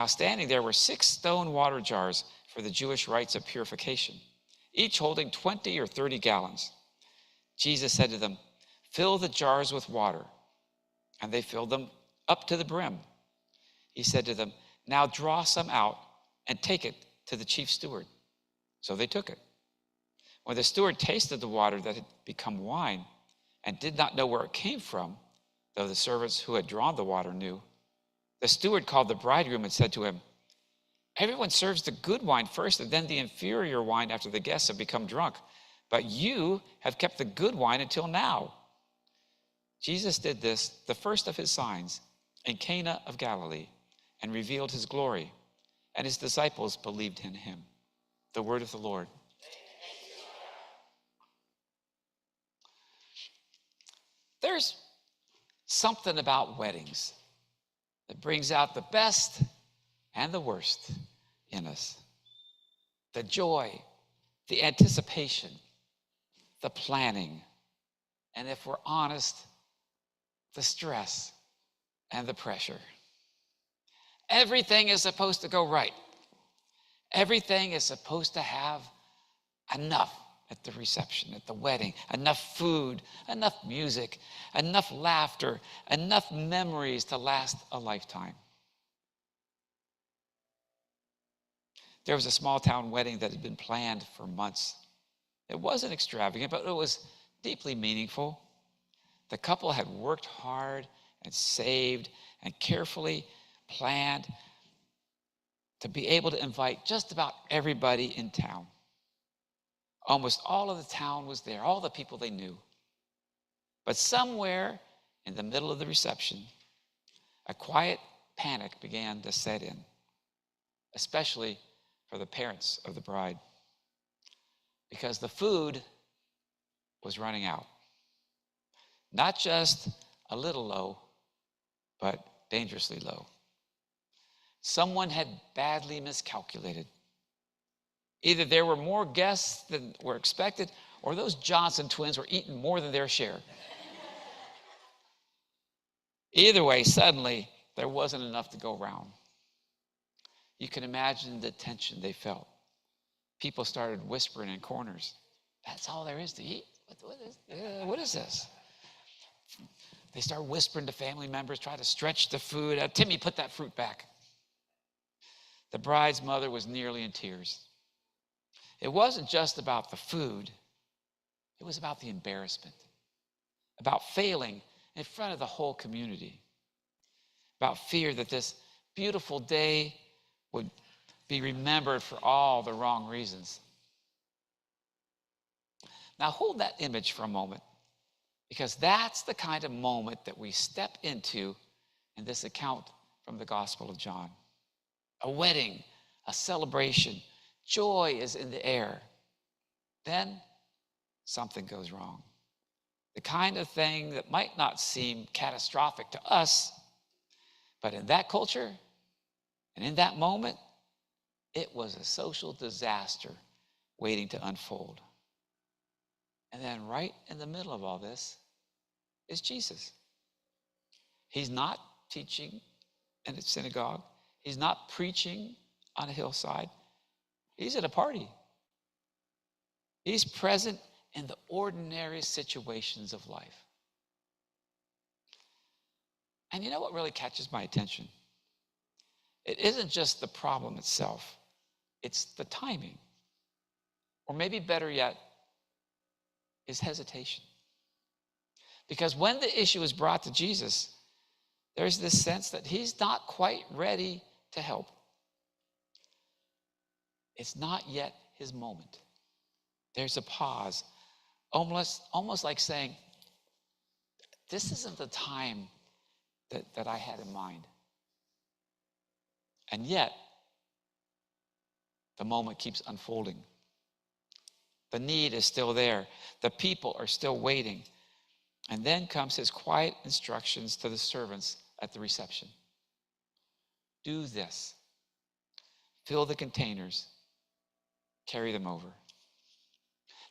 Now standing there were 6 stone water jars for the Jewish rites of purification, each holding 20 or 30 gallons. Jesus said to them, "Fill the jars with water." And they filled them up to the brim. He said to them, "Now draw some out and take it to the chief steward." So they took it. When the steward tasted the water that had become wine and did not know where it came from, though the servants who had drawn the water knew, the steward called the bridegroom and said to him, "Everyone serves the good wine first and then the inferior wine after the guests have become drunk. But you have kept the good wine until now." Jesus did this, the first of his signs, in Cana of Galilee, and revealed his glory, and his disciples believed in him. The word of the Lord. There's something about weddings that brings out the best and the worst in us. The joy, the anticipation, the planning, and if we're honest, the stress and the pressure. Everything is supposed to go right. Everything is supposed to have enough at the reception, at the wedding, enough food, enough music, enough laughter, enough memories to last a lifetime. There was a small town wedding that had been planned for months. It wasn't extravagant, but it was deeply meaningful. The couple had worked hard and saved and carefully planned to be able to invite just about everybody in town. Almost all of the town was there, all the people they knew. But somewhere in the middle of the reception, a quiet panic began to set in, especially for the parents of the bride, because the food was running out. Not just a little low, but dangerously low. Someone had badly miscalculated. Either there were more guests than were expected, or those Johnson twins were eating more than their share. Either way, suddenly, there wasn't enough to go around. You can imagine the tension they felt. People started whispering in corners, "That's all there is to eat? What is this?" They started whispering to family members, try to stretch the food. "Timmy, put that fruit back." The bride's mother was nearly in tears. It wasn't just about the food. It was about the embarrassment, about failing in front of the whole community, about fear that this beautiful day would be remembered for all the wrong reasons. Now hold that image for a moment, because that's the kind of moment that we step into in this account from the Gospel of John. A wedding, a celebration, joy is in the air. Then something goes wrong. The kind of thing that might not seem catastrophic to us, but in that culture and in that moment, it was a social disaster waiting to unfold. And then right in the middle of all this is Jesus. He's not teaching in a synagogue. He's not preaching on a hillside. He's at a party. He's present in the ordinary situations of life. And you know what really catches my attention? It isn't just the problem itself. It's the timing. Or maybe better yet, his hesitation. Because when the issue is brought to Jesus, there's this sense that he's not quite ready to help. It's not yet his moment. There's a pause, almost like saying, this isn't the time that I had in mind. And yet, the moment keeps unfolding. The need is still there. The people are still waiting. And then comes his quiet instructions to the servants at the reception. Do this. Fill the containers. Carry them over.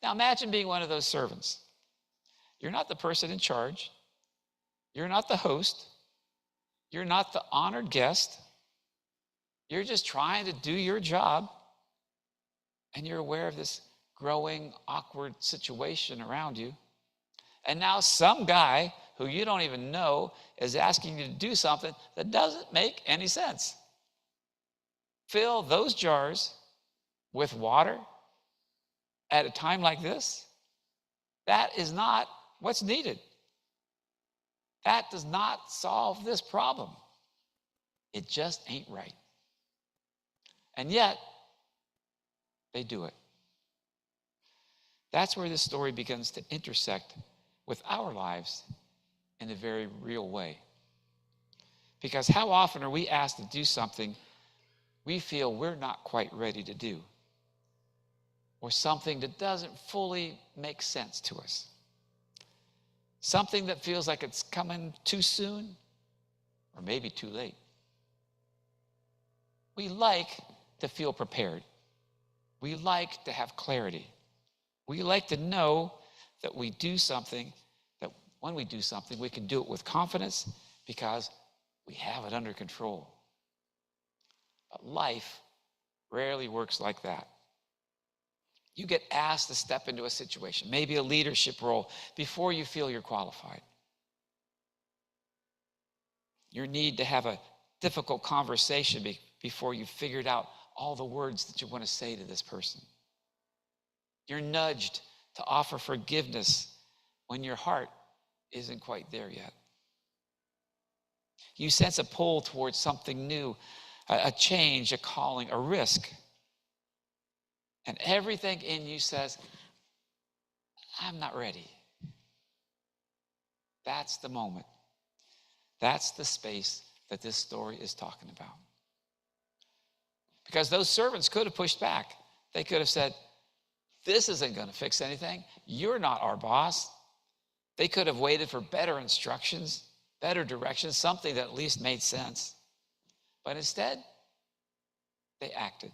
Now imagine being one of those servants. You're not the person in charge. You're not the host. You're not the honored guest. You're just trying to do your job, and you're aware of this growing, awkward situation around you. And now some guy who you don't even know is asking you to do something that doesn't make any sense. Fill those jars with water at a time like this? That is not what's needed. That does not solve this problem. It just ain't right. And yet, they do it. That's where this story begins to intersect with our lives in a very real way. Because how often are we asked to do something we feel we're not quite ready to do, or something that doesn't fully make sense to us? Something that feels like it's coming too soon, or maybe too late. We like to feel prepared. We like to have clarity. We like to know that we do something, that when we do something, we can do it with confidence because we have it under control. But life rarely works like that. You get asked to step into a situation, maybe a leadership role, before you feel you're qualified. Your need to have a difficult conversation before you've figured out all the words that you want to say to this person. You're nudged to offer forgiveness when your heart isn't quite there yet. You sense a pull towards something new, a change, a calling, a risk. And everything in you says, I'm not ready. That's the moment. That's the space that this story is talking about. Because those servants could have pushed back. They could have said, this isn't going to fix anything. You're not our boss. They could have waited for better instructions, better directions, something that at least made sense. But instead, they acted.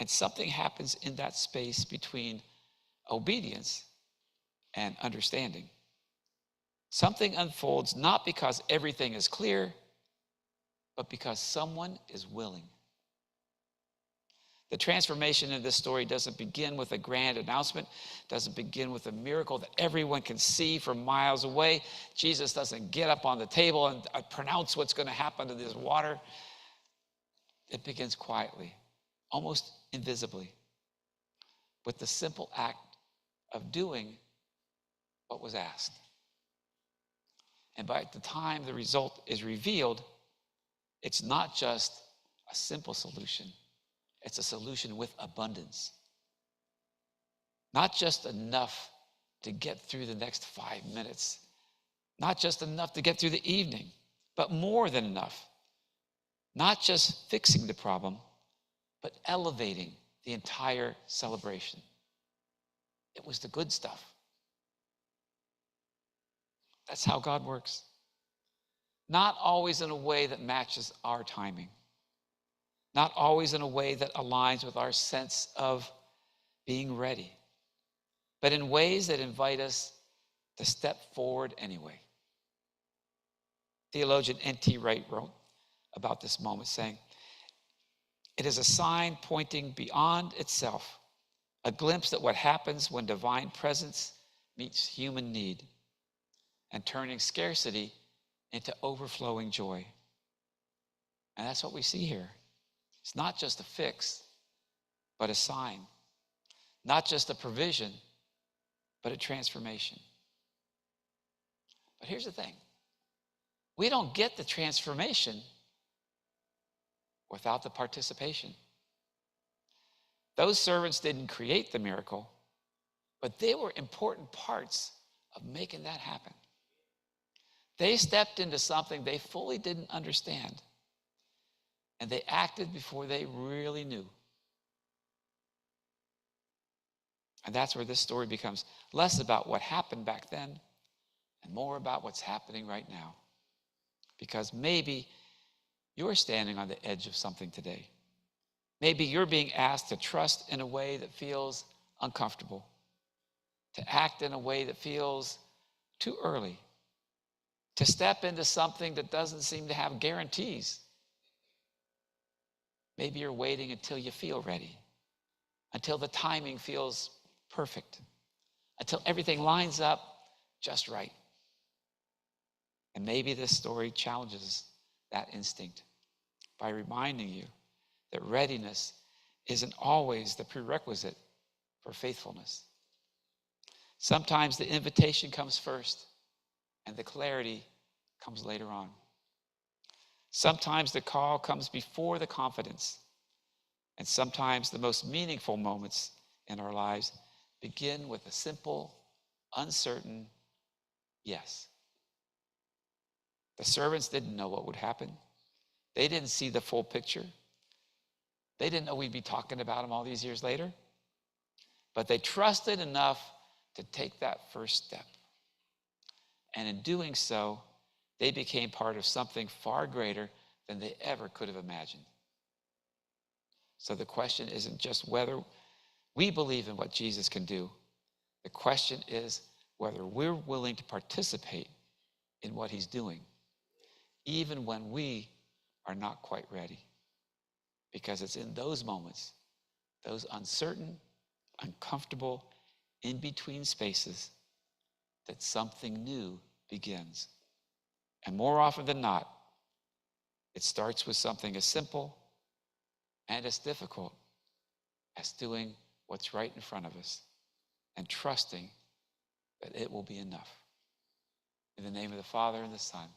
And something happens in that space between obedience and understanding. Something unfolds not because everything is clear, but because someone is willing. The transformation in this story doesn't begin with a grand announcement, doesn't begin with a miracle that everyone can see from miles away. Jesus doesn't get up on the table and pronounce what's going to happen to this water. It begins quietly, almost invisibly, with the simple act of doing what was asked. And by the time the result is revealed, it's not just a simple solution. It's a solution with abundance. Not just enough to get through the next 5 minutes. Not just enough to get through the evening, but more than enough. Not just fixing the problem, but elevating the entire celebration. It was the good stuff. That's how God works. Not always in a way that matches our timing. Not always in a way that aligns with our sense of being ready, but in ways that invite us to step forward anyway. Theologian N.T. Wright wrote about this moment, saying, "It is a sign pointing beyond itself, a glimpse at what happens when divine presence meets human need, and turning scarcity into overflowing joy." And that's what we see here. It's not just a fix, but a sign. Not just a provision, but a transformation. But here's the thing. We don't get the transformation without the participation. Those servants didn't create the miracle, but they were important parts of making that happen. They stepped into something they fully didn't understand, and they acted before they really knew. And that's where this story becomes less about what happened back then and more about what's happening right now. Because maybe you're standing on the edge of something today. Maybe you're being asked to trust in a way that feels uncomfortable, to act in a way that feels too early, to step into something that doesn't seem to have guarantees. Maybe you're waiting until you feel ready, until the timing feels perfect, until everything lines up just right. And maybe this story challenges that instinct by reminding you that readiness isn't always the prerequisite for faithfulness. Sometimes the invitation comes first and the clarity comes later on. Sometimes the call comes before the confidence. And sometimes the most meaningful moments in our lives begin with a simple, uncertain yes. The servants didn't know what would happen. They didn't see the full picture. They didn't know we'd be talking about them all these years later. But they trusted enough to take that first step. And in doing so, they became part of something far greater than they ever could have imagined. So the question isn't just whether we believe in what Jesus can do. The question is whether we're willing to participate in what he's doing, even when we are not quite ready. Because it's in those moments, those uncertain, uncomfortable, in-between spaces, that something new begins. And more often than not, it starts with something as simple and as difficult as doing what's right in front of us and trusting that it will be enough. In the name of the Father, and the Son,